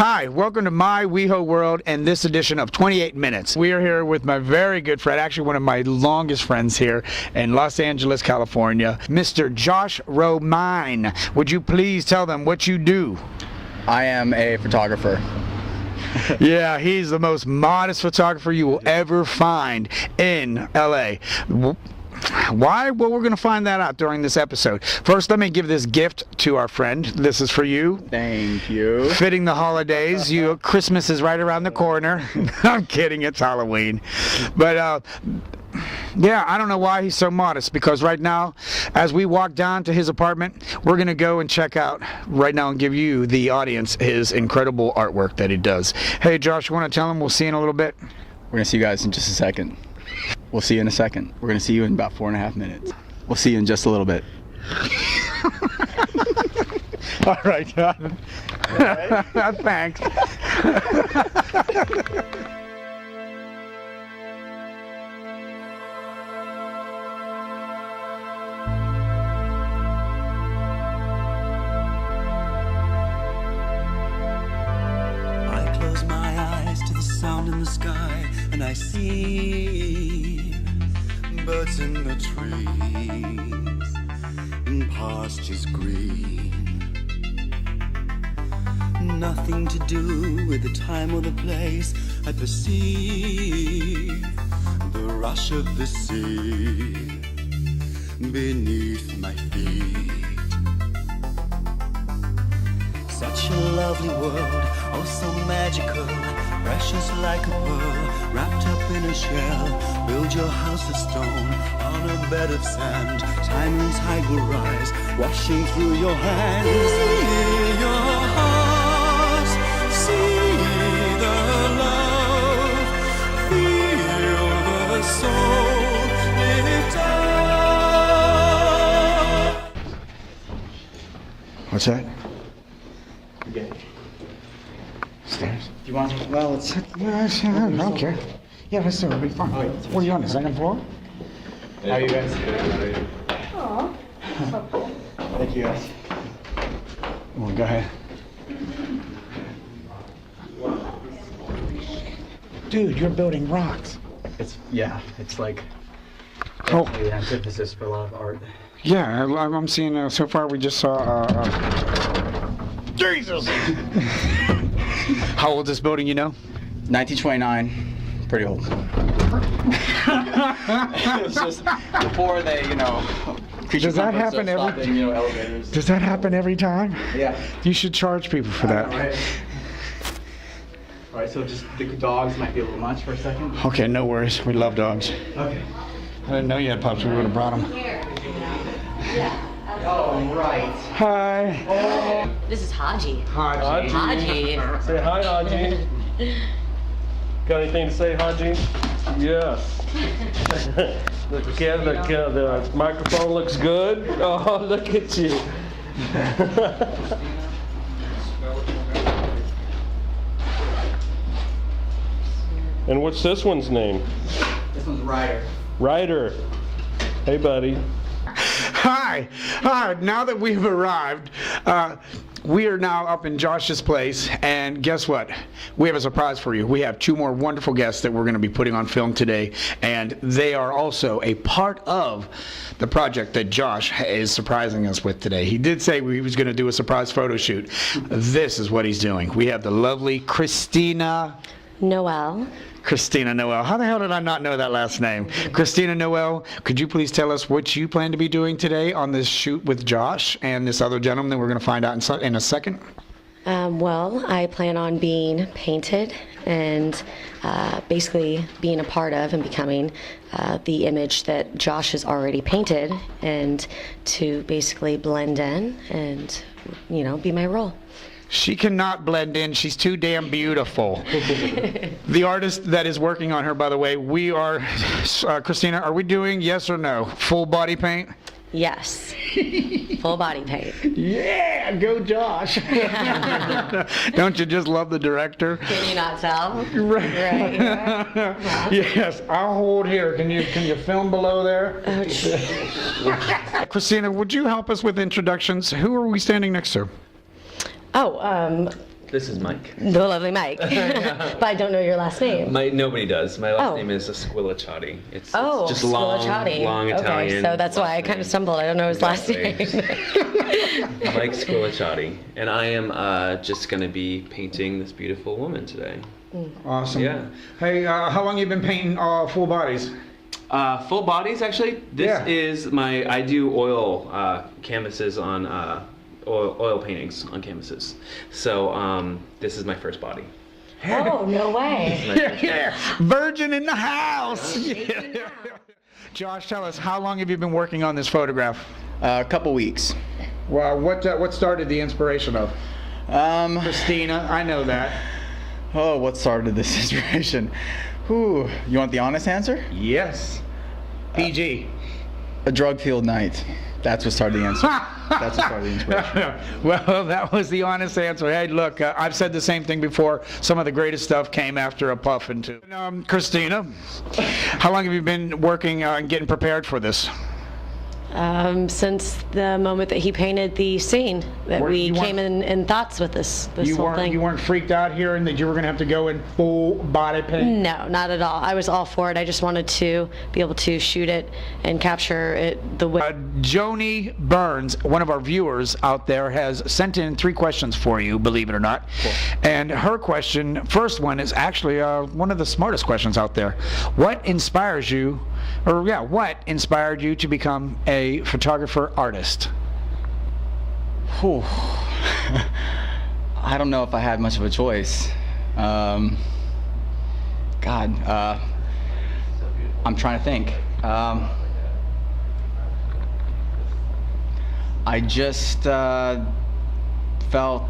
Hi, welcome to my WeHo World and this edition of 28 Minutes. We are here with my very good friend, actually one of my longest friends here in Los Angeles, California, Mr. Josh Romine. Would you please tell them what you do? I am a photographer. Yeah, he's the most modest photographer you will ever find in LA. Why? Well, we're going to find that out during this episode. First, let me give this gift to our friend. This is for you. Thank you. Fitting the holidays. Christmas is right around the corner. I'm kidding. It's Halloween. But, yeah, I don't know why he's so modest, because right now, as we walk down to his apartment, we're going to go and check out right now and give you, the audience, his incredible artwork that he does. Hey, Josh, you want to tell him we'll see you in a little bit? We're going to see you guys in just a second. We'll see you in a second. We're going to see you in about 4.5 minutes. We'll see you in just a little bit. All right, John. Thanks. I close my eyes to the sound in the sky, and I see birds in the trees, in pastures green. Nothing to do with the time or the place. I perceive the rush of the sea beneath my feet. Such a lovely world, oh so magical, precious like a pearl, wrapped up in a shell. Build your house of stone on a bed of sand. Time and tide will rise, washing through your hands. See your heart, see the love, feel the soul lift up. What's that? Okay. Stairs. Do you want to? Well, I don't care. Yeah, let's do it. It'll be fun. Where are you on, the second floor? How are you guys? Aw, so cool. Thank you guys. Well, go ahead. Dude, you're building rocks. It's like Oh. the antithesis for a lot of art. Yeah, I'm seeing, so far we just saw, Jesus! How old is this building, you know? 1929. Pretty old. It's just before they, Does that happen every? elevators. Does that happen every time? Yeah. You should charge people for that. All right, so just the dogs might be a little much for a second. Okay, no worries. We love dogs. Okay. I didn't know you had pups. We would have brought them. Oh, right. Hi. This is Haji. Haji. Haji. Say hi, Haji. Got anything to say, Haji? Yes. The microphone looks good. Oh, look at you. And what's this one's name? This one's Ryder. Ryder. Hey, buddy. Hi. Hi. Now that we've arrived, we are now up in Josh's place, and guess what? We have a surprise for you. We have two more wonderful guests that we're going to be putting on film today, and they are also a part of the project that Josh is surprising us with today. He did say he was going to do a surprise photo shoot. This is what he's doing. We have the lovely Christina Noel. How the hell did I not know that last name? Christina Noel, could you please tell us what you plan to be doing today on this shoot with Josh and this other gentleman that we're going to find out in a second? Well, I plan on being painted and basically being a part of and becoming the image that Josh has already painted, and to basically blend in and, be my role. She cannot blend in. She's too damn beautiful. The artist that is working on her, by the way, we are, Christina, are we doing yes or no? Full body paint? Yes. Full body paint. Yeah, go Josh. Don't you just love the director? Can you not tell? Right. Right. Yes, I'll hold here. Can you film below there? Christina, would you help us with introductions? Who are we standing next to? Oh, This is Mike. The lovely Mike. But I don't know your last name. Nobody does. My last Oh. name is Squilacciati. It's just Squilacciati. long Italian. Okay, so that's why I kind of stumbled. I don't know his last name. Mike Squilacciati. And I am just going to be painting this beautiful woman today. Awesome. Yeah. Hey, how long you been painting full bodies? Full bodies, actually. This is I do oil canvases on oil paintings on canvases. So this is my first body. Oh, no way. Yeah. Virgin in the house. Yeah. Josh, tell us, how long have you been working on this photograph? A couple weeks. Well, what started the inspiration of? Christina, I know that. Oh, what started this inspiration? Whew. You want the honest answer? Yes. PG. A drug-fueled night. That's what started the answer. That's what started the inspiration. Well, that was the honest answer. Hey, look, I've said the same thing before. Some of the greatest stuff came after a puff and two. Christina, how long have you been working and getting prepared for this? Since the moment that he painted the scene, that we came in thoughts with this whole thing. You weren't freaked out hearing that you were going to have to go in full body paint? No, not at all. I was all for it. I just wanted to be able to shoot it and capture it the way. Joni Burns, one of our viewers out there, has sent in 3 questions for you, believe it or not. Cool. And her question, first one, is actually one of the smartest questions out there. What inspired you to become a photographer artist? Whew. I don't know if I had much of a choice. I'm trying to think. I just felt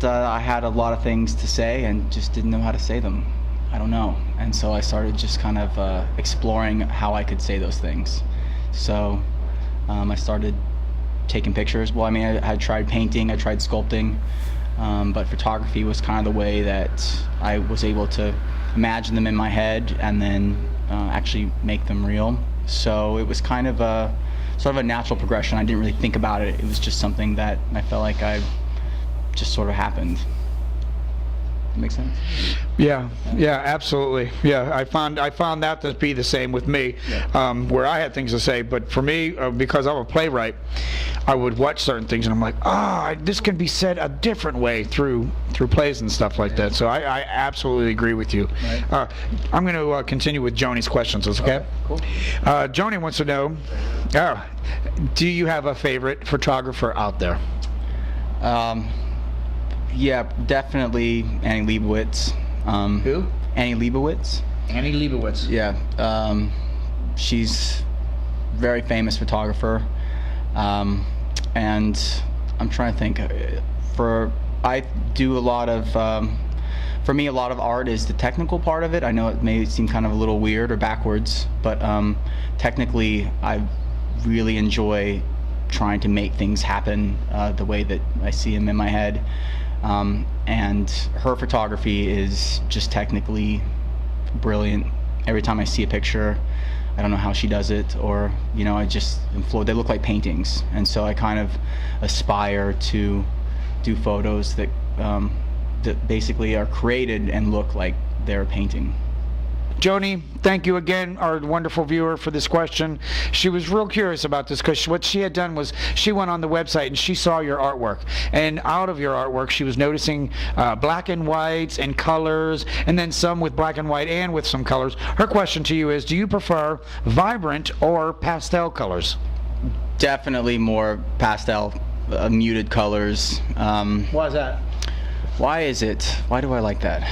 I had a lot of things to say and just didn't know how to say them. I don't know. And so I started just kind of exploring how I could say those things. So I started taking pictures. Well, I mean, I had tried painting, I tried sculpting, but photography was kind of the way that I was able to imagine them in my head and then actually make them real. So it was kind of sort of a natural progression. I didn't really think about it. It was just something that I felt like just sort of happened. Make sense? Yeah, absolutely. Yeah, I found that to be the same with me, where I had things to say. But for me, because I'm a playwright, I would watch certain things and I'm like, this can be said a different way through plays and stuff like that. So I absolutely agree with you. Right. I'm going to continue with Joni's questions. Okay? Cool. Joni wants to know, do you have a favorite photographer out there? Yeah, definitely Annie Leibovitz. Who? Annie Leibovitz. Annie Leibovitz. Yeah, she's a very famous photographer, and I'm trying to think. I do a lot of. For me, a lot of art is the technical part of it. I know it may seem kind of a little weird or backwards, but technically, I really enjoy trying to make things happen the way that I see them in my head. And her photography is just technically brilliant. Every time I see a picture, I don't know how she does it, or I just am floored. They look like paintings, and so I kind of aspire to do photos that basically are created and look like they're a painting. Joni, thank you again, our wonderful viewer, for this question. She was real curious about this because what she had done was she went on the website and she saw your artwork. And out of your artwork, she was noticing black and whites and colors, and then some with black and white and with some colors. Her question to you is, do you prefer vibrant or pastel colors? Definitely more pastel, muted colors. Why is that? Why is it? Why do I like that?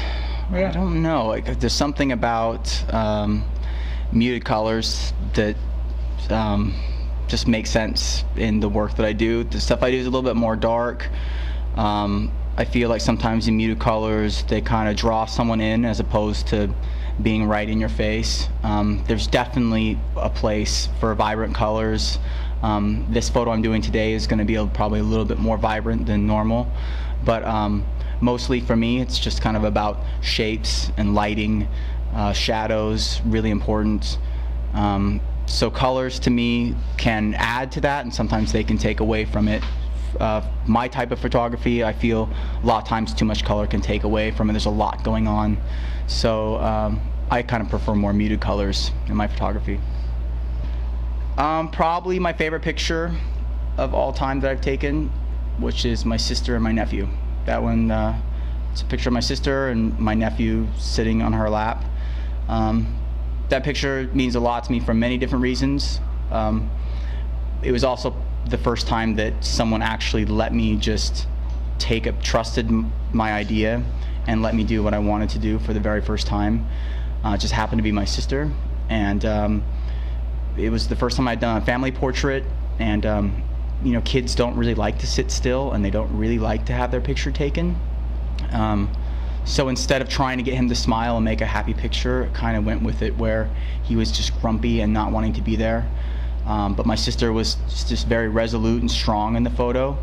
I don't know. Like, there's something about muted colors that just makes sense in the work that I do. The stuff I do is a little bit more dark. I feel like sometimes in muted colors they kind of draw someone in as opposed to being right in your face. There's definitely a place for vibrant colors. This photo I'm doing today is going to be probably a little bit more vibrant than normal, but mostly for me it's just kind of about shapes and lighting, shadows, really important. So colors to me can add to that, and sometimes they can take away from it my type of photography, I feel a lot of times too much color can take away from it. There's a lot going on. So I kind of prefer more muted colors in my photography. Probably my favorite picture of all time that I've taken, which is my sister and my nephew. That one, it's a picture of my sister and my nephew sitting on her lap. That picture means a lot to me for many different reasons. It was also the first time that someone actually let me just trusted my idea and let me do what I wanted to do for the very first time. It just happened to be my sister, and it was the first time I'd done a family portrait. And you know, kids don't really like to sit still, and they don't really like to have their picture taken. So instead of trying to get him to smile and make a happy picture, I kind of went with it where he was just grumpy and not wanting to be there. But my sister was just very resolute and strong in the photo.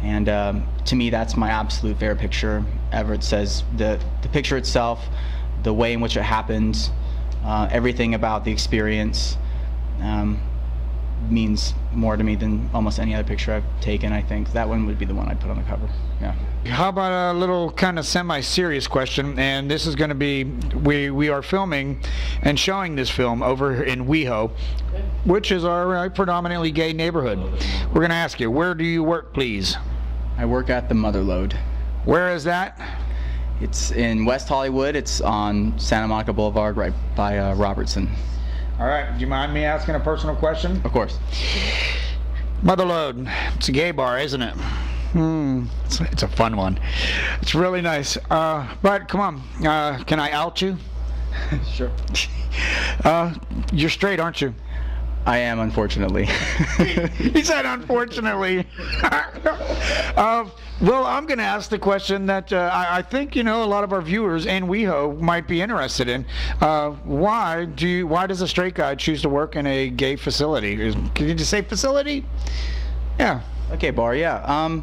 And to me, that's my absolute favorite picture ever. It says the picture itself, the way in which it happened, everything about the experience means more to me than almost any other picture I've taken. I think that one would be the one I'd put on the cover. Yeah. How about a little kind of semi-serious question? And this is going to be, we are filming and showing this film over in WeHo, which is our predominantly gay neighborhood. We're going to ask you, where do you work, please? I work at the Motherlode. Where is that? It's in West Hollywood. It's on Santa Monica Boulevard, right by Robertson. All right. Do you mind me asking a personal question? Of course. Motherlode. It's a gay bar, isn't it? It's a fun one. It's really nice. But come on. Can I out you? Sure. You're straight, aren't you? I am, unfortunately. He said, unfortunately. Well, I'm going to ask the question that I think, you know, a lot of our viewers and WeHo might be interested in. Why does a straight guy choose to work in a gay facility? Can you just say facility? Yeah. Okay, bar, yeah.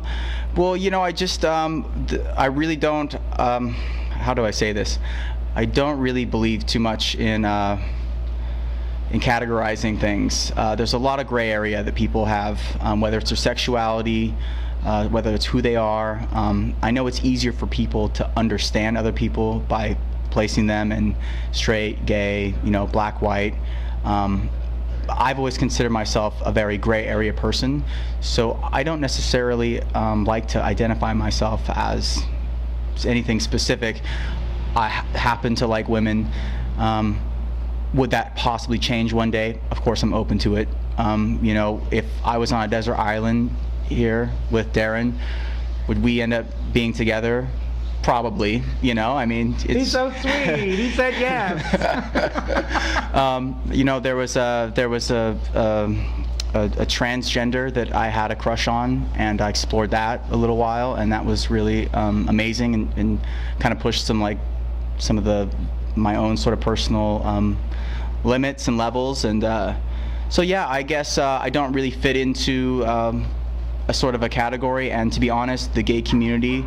Well, you know, I really don't, how do I say this? I don't really believe too much in categorizing things. There's a lot of gray area that people have, whether it's their sexuality, whether it's who they are. I know it's easier for people to understand other people by placing them in straight, gay, you know, black, white. I've always considered myself a very gray area person, so I don't necessarily like to identify myself as anything specific. I happen to like women. Would that possibly change one day? Of course, I'm open to it. You know, if I was on a desert island here with Darren, would we end up being together? Probably. You know, I mean, he's so sweet. He said yes. You know, there was a transgender that I had a crush on, and I explored that a little while, and that was really amazing, and kind of pushed some of my own sort of personal limits and levels. And so yeah, I guess I don't really fit into a sort of a category, and to be honest, the gay community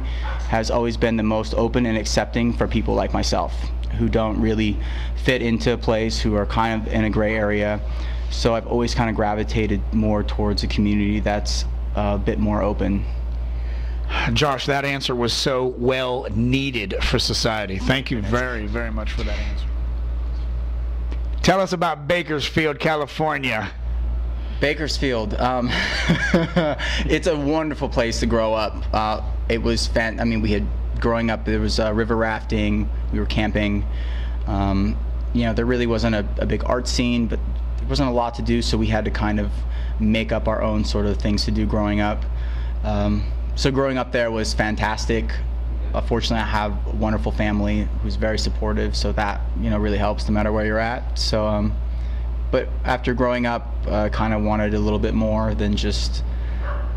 has always been the most open and accepting for people like myself who don't really fit into a place, who are kind of in a gray area. So I've always kind of gravitated more towards a community that's a bit more open. Josh, that answer was so well needed for society. Thank you very, very much for that answer. Tell us about Bakersfield, California. Bakersfield, it's a wonderful place to grow up. It was I mean, we had, growing up, there was river rafting, we were camping. You know, there really wasn't a big art scene, but there wasn't a lot to do, so we had to kind of make up our own sort of things to do growing up. So growing up there was fantastic. Fortunately, I have a wonderful family who's very supportive, so that, you know, really helps no matter where you're at. So, but after growing up, I kind of wanted a little bit more than just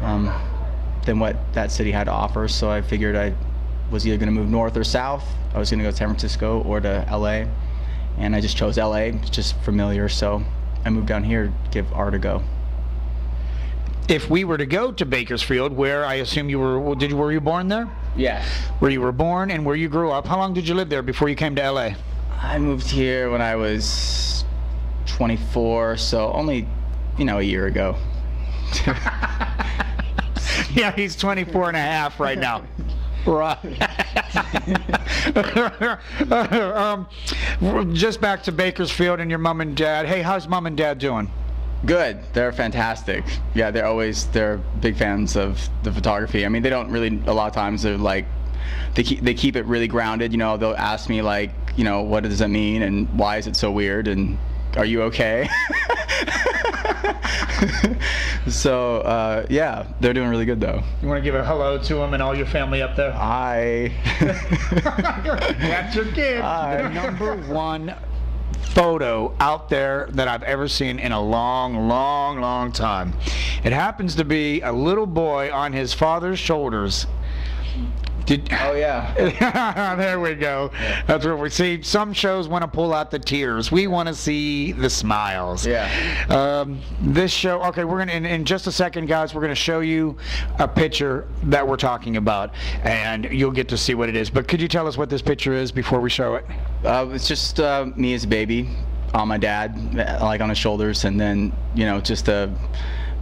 than what that city had to offer. So I figured I was either going to move north or south. I was going to go to San Francisco or to LA, and I just chose LA. It's just familiar, so I moved down here to give art a go. If we were to go to Bakersfield, where I assume you were, were you born there? Yeah. Where you were born and where you grew up. How long did you live there before you came to LA? I moved here when I was 24, so only, you know, a year ago. Yeah, he's 24 and a half right now. Right. Just back to Bakersfield and your mom and dad. Hey, how's mom and dad doing? Good. They're fantastic. Yeah, they're big fans of the photography. I mean, they don't really, a lot of times they're like, they keep it really grounded. You know, they'll ask me like, you know, what does that mean and why is it so weird and are you okay? So, yeah, they're doing really good though. You want to give a hello to them and all your family up there? Hi. That's your kid. The number one photo out there that I've ever seen in a long time. It happens to be a little boy on his father's shoulders. Oh yeah. There we go. Yeah. That's what we see. Some shows want to pull out the tears. We want to see the smiles. Yeah. This show. Okay, we're gonna in just a second, guys. We're gonna show you a picture that we're talking about, and you'll get to see what it is. But could you tell us what this picture is before we show it? It's just me as a baby on my dad, like on his shoulders, and then just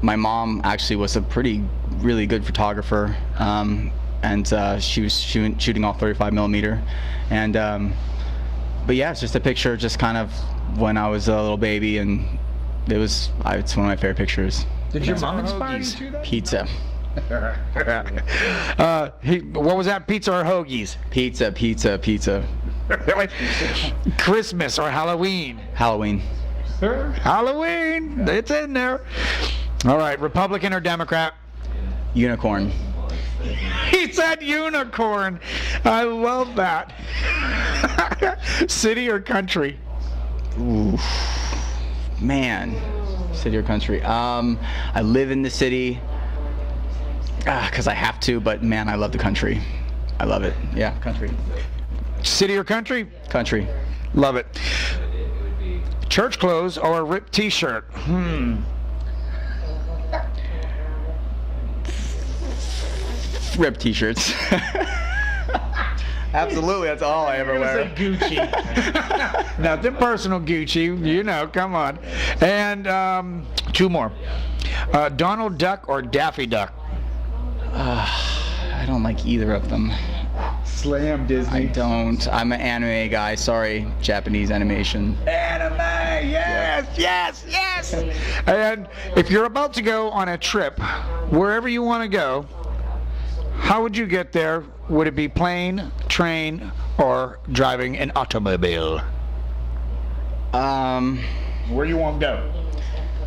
my mom actually was a really good photographer. And she was shooting all 35 millimeter, and but yeah, it's just a picture, just kind of when I was a little baby, and it's one of my favorite pictures. Did your mom inspire you to do that? Pizza. What was that? Pizza or hoagies? Pizza. Christmas or Halloween? Halloween. Halloween. It's in there. All right, Republican or Democrat? Unicorn. He said unicorn. I love that. City or country? Ooh, man, city or country? I live in the city because I have to, but man, I love the country. I love it. Yeah, country. City or country? Country. Love it. Church clothes or a ripped T-shirt? Ripped T-shirts. Absolutely, that's all I ever wear. Gucci. Nothing personal, Gucci. Come on. And two more. Donald Duck or Daffy Duck? I don't like either of them. Slam Disney. I don't. I'm an anime guy. Sorry, Japanese animation. Anime, yes. And if you're about to go on a trip, wherever you want to go, how would you get there? Would it be plane, train, or driving an automobile? Where you want to go?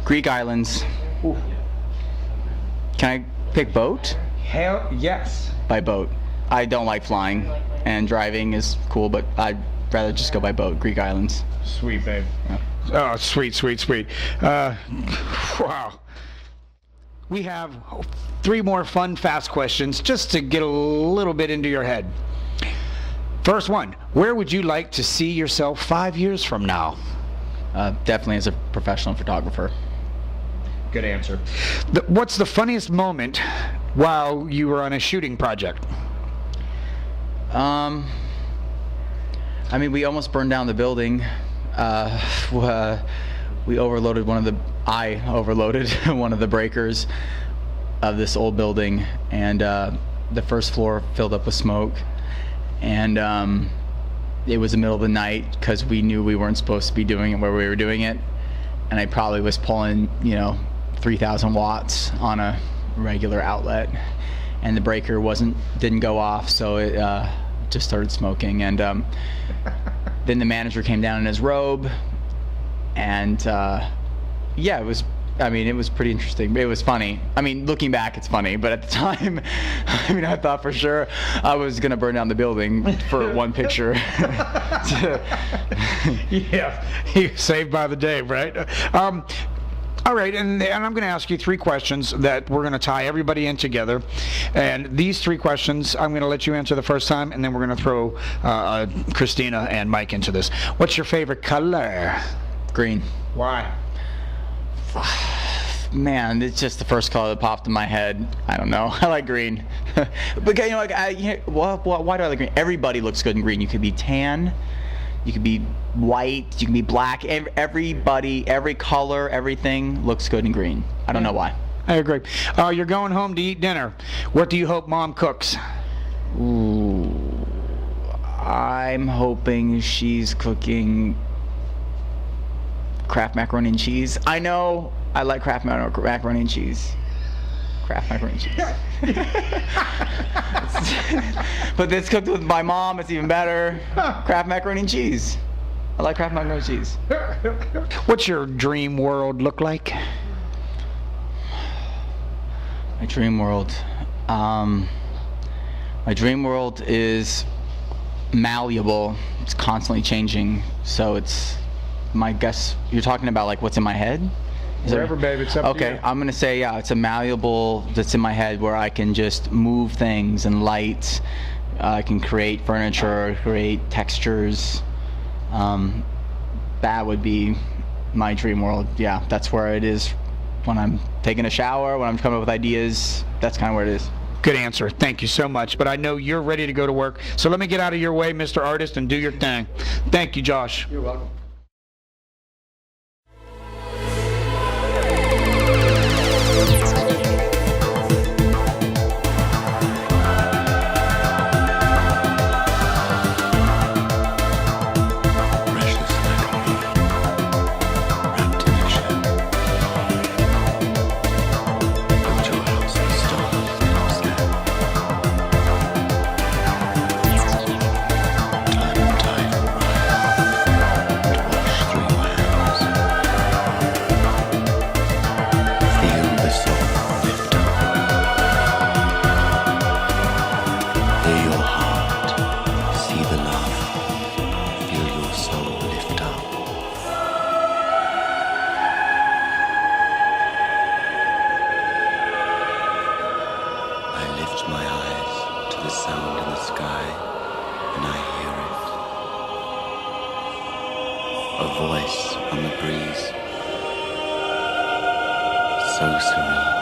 Greek islands. Ooh. Can I pick boat? Hell yes. By boat. I don't like flying, and driving is cool, but I'd rather just go by boat. Greek islands. Sweet, babe. Yeah. Oh, sweet. Wow. We have 3 more fun, fast questions just to get a little bit into your head. First one, where would you like to see yourself 5 years from now? Definitely as a professional photographer. Good answer. What's the funniest moment while you were on a shooting project? I mean, we almost burned down the building. We overloaded I overloaded one of the breakers of this old building, and the first floor filled up with smoke, and it was the middle of the night because we knew we weren't supposed to be doing it where we were doing it, and I probably was pulling 3,000 watts on a regular outlet, and the breaker didn't go off, so it just started smoking, and then the manager came down in his robe, and yeah, it was pretty interesting. It was funny. I mean, looking back, it's funny, but at the time, I thought for sure I was gonna burn down the building for one picture. Yeah, you saved by the day, right? All right, and I'm going to ask you 3 questions that we're going to tie everybody in together. And these 3 questions, I'm going to let you answer the first time, and then we're going to throw Christina and Mike into this. What's your favorite color? Green. Why? Man, it's just the first color that popped in my head. I don't know. I like green. But why do I like green? Everybody looks good in green. You could be tan. You could be white, you can be black. Everybody, every color, everything looks good in green. I don't know why. I agree. You're going home to eat dinner. What do you hope Mom cooks? Ooh, I'm hoping she's cooking Kraft macaroni and cheese. I know I like Kraft macaroni and cheese. Kraft macaroni and cheese. But it's cooked with my mom. It's even better. Kraft macaroni and cheese. I like Kraft macaroni and cheese. What's your dream world look like? My dream world. My dream world is malleable. It's constantly changing. So it's, my guess, you're talking about like what's in my head? Wherever, babe, it's up to Okay, you. I'm gonna say, yeah, it's a malleable that's in my head where I can just move things and lights. I can create furniture, create textures. That would be my dream world. Yeah, that's where it is when I'm taking a shower, when I'm coming up with ideas. That's kind of where it is. Good answer. Thank you so much. But I know you're ready to go to work. So let me get out of your way, Mr. Artist, and do your thing. Thank you, Josh. You're welcome. A voice on the breeze, so serene.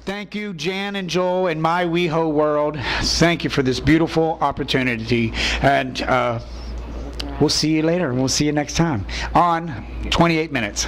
Thank you, Jan and Joel, in my WeHo world. Thank you for this beautiful opportunity. And we'll see you later. We'll see you next time on 28 Minutes.